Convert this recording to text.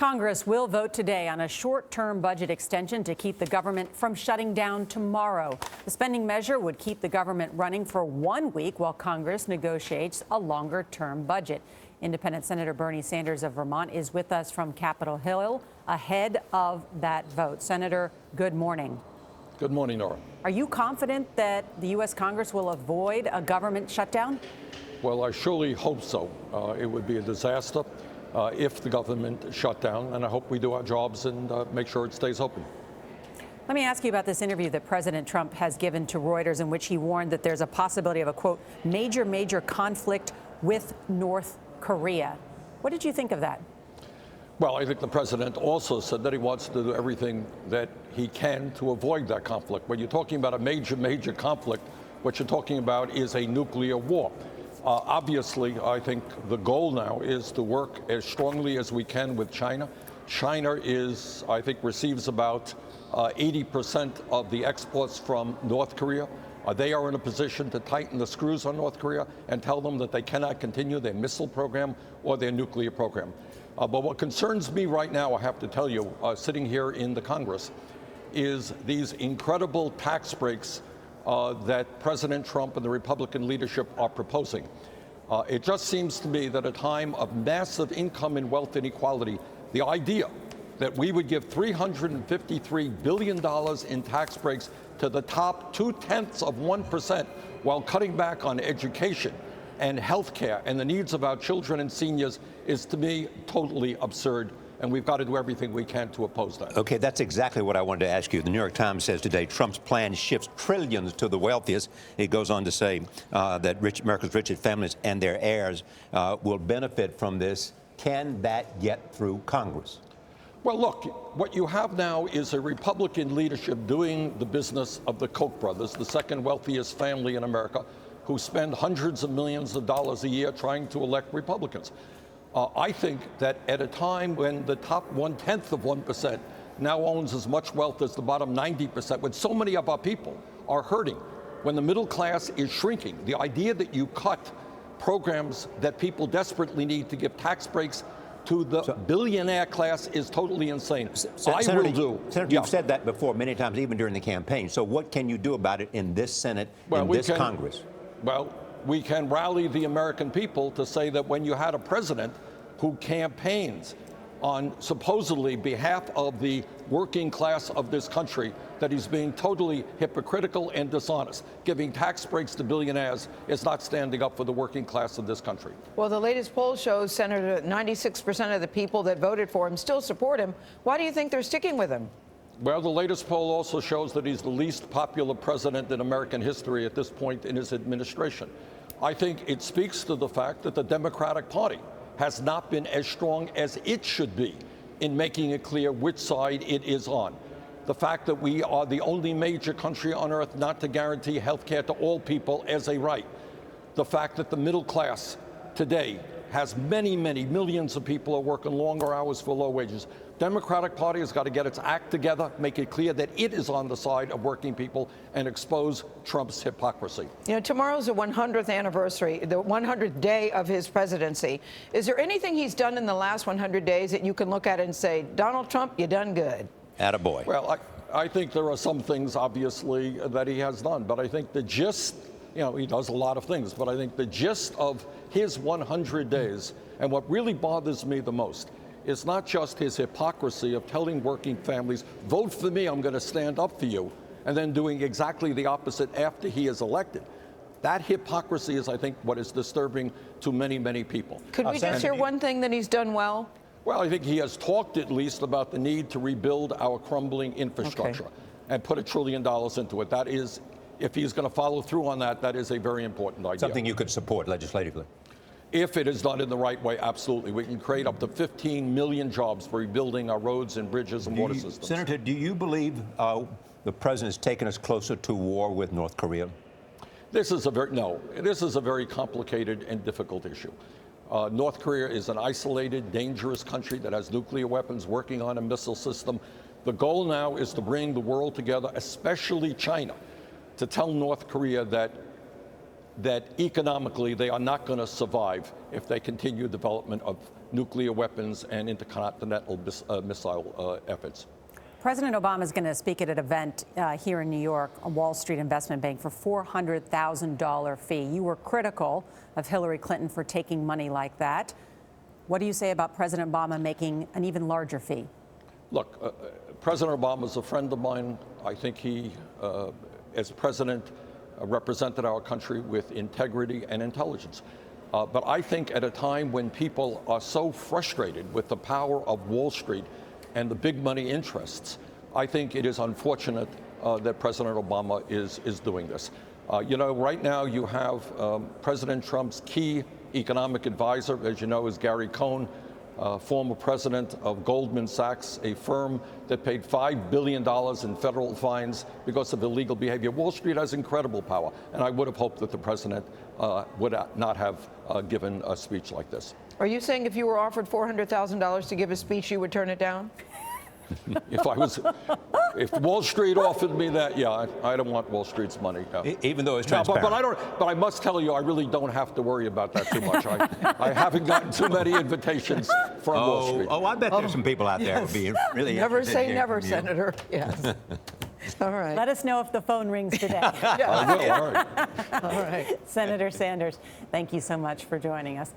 Congress will vote today on a short-term budget extension to keep the government from shutting down tomorrow. The spending measure would keep the government running for 1 week while Congress negotiates a longer-term budget. Independent Senator Bernie Sanders of Vermont is with us from Capitol Hill ahead of that vote. Senator, good morning. Good morning, Norah. Are you confident that the U.S. Congress will avoid a government shutdown? Well, I surely hope so. It would be a disaster if the government shut down, and I hope we do our jobs and make sure it stays open. Let me ask you about this interview that President Trump has given to Reuters, in which he warned that there's a possibility of a, quote, major conflict with North Korea. What did you think of that? Well, I think the president also said that he wants to do everything that he can to avoid that conflict. When you're talking about a major conflict, what you're talking about is a nuclear war. Obviously, I think the goal now is to work as strongly as we can with China. China is, I think, receives about 80% of the exports from North Korea. They are in a position to tighten the screws on North Korea and tell them that they cannot continue their missile program or their nuclear program. But what concerns me right now, I have to tell you, sitting here in the Congress, is these incredible tax breaks that President Trump and the Republican leadership are proposing. It just seems to me that at a time of massive income and wealth inequality, the idea that we would give $353 billion in tax breaks to the top 0.2% while cutting back on education and health care and the needs of our children and seniors is, to me, totally absurd. And we've got to do everything we can to oppose that. Okay, that's exactly what I wanted to ask you. The New York Times says today Trump's plan shifts trillions to the wealthiest. It goes on to say that America's richest families and their heirs will benefit from this. Can that get through Congress? Well, look, what you have now is a Republican leadership doing the business of the Koch brothers, the second wealthiest family in America, who spend hundreds of millions of dollars a year trying to elect Republicans. I think that at a time when the top 0.1% now owns as much wealth as the bottom 90%, when so many of our people are hurting, when the middle class is shrinking, the idea that you cut programs that people desperately need to give tax breaks to the billionaire class is totally insane. Senator, you've said that before many times, even during the campaign. So what can you do about it in this Senate, in this Congress? Well, we can rally the American people to say that when you had a president who campaigns on supposedly behalf of the working class of this country, that he's being totally hypocritical and dishonest. Giving tax breaks to billionaires is not standing up for the working class of this country. Well, the latest poll shows, Senator, 96% of the people that voted for him still support him. Why do you think they're sticking with him? Well, the latest poll also shows that he's the least popular president in American history at this point in his administration. I think it speaks to the fact that the Democratic Party has not been as strong as it should be in making it clear which side it is on. The fact that we are the only major country on earth not to guarantee health care to all people as a right. The fact that the middle class today has many millions of people who are working longer hours for low wages. Democratic Party has got to get its act together, make it clear that it is on the side of working people, and expose Trump's hypocrisy. You know, tomorrow's the 100th anniversary, the 100th day of his presidency. Is there anything he's done in the last 100 days that you can look at and say, Donald Trump, you done good? Attaboy. Well, I think there are some things, obviously, that he has done, but I think the gist, you know, he does a lot of things, but I think the gist of his 100 days, and what really bothers me the most, is not just his hypocrisy of telling working families, vote for me, I'm going to stand up for you, and then doing exactly the opposite after he is elected. That hypocrisy is, I think, what is disturbing to many people. Could we just hear one thing that he's done well? Well, I think he has talked at least about the need to rebuild our crumbling infrastructure and put $1 trillion into it. That is, if he's going to follow through on that, that is a very important idea. Something you could support legislatively. If it is done in the right way, absolutely. We can create up to 15 million jobs for rebuilding our roads and bridges and water systems. Senator, do you believe the president has taken us closer to war with North Korea? This is a very complicated and difficult issue. North Korea is an isolated, dangerous country that has nuclear weapons, working on a missile system. The goal now is to bring the world together, especially China, to tell North Korea that economically they are not going to survive if they continue development of nuclear weapons and intercontinental missile efforts. President Obama is going to speak at an event here in New York, a Wall Street investment bank, for $400,000 fee. You were critical of Hillary Clinton for taking money like that. What do you say about President Obama making an even larger fee? Look, President Obama is a friend of mine. I think he, as president, represented our country with integrity and intelligence. But I think at a time when people are so frustrated with the power of Wall Street and the big money interests, I think it is unfortunate that President Obama is doing this. You know, right now you have President Trump's key economic advisor, as you know, is Gary Cohn, former president of Goldman Sachs, a firm that paid $5 billion in federal fines because of illegal behavior. Wall Street has incredible power, and I would have hoped that the president would not have given a speech like this. Are you saying if you were offered $400,000 to give a speech, you would turn it down? If Wall Street offered me that, yeah, I don't want Wall Street's money. No. Even though it's No, transparent. but I must tell you, I really don't have to worry about that too much. I haven't gotten too many invitations from Wall Street. I bet there's some people out there who would be really Never interested say in never, hearing from you. Senator. Yes. All right. Let us know if the phone rings today. I will, all right. All right. Senator Sanders, thank you so much for joining us.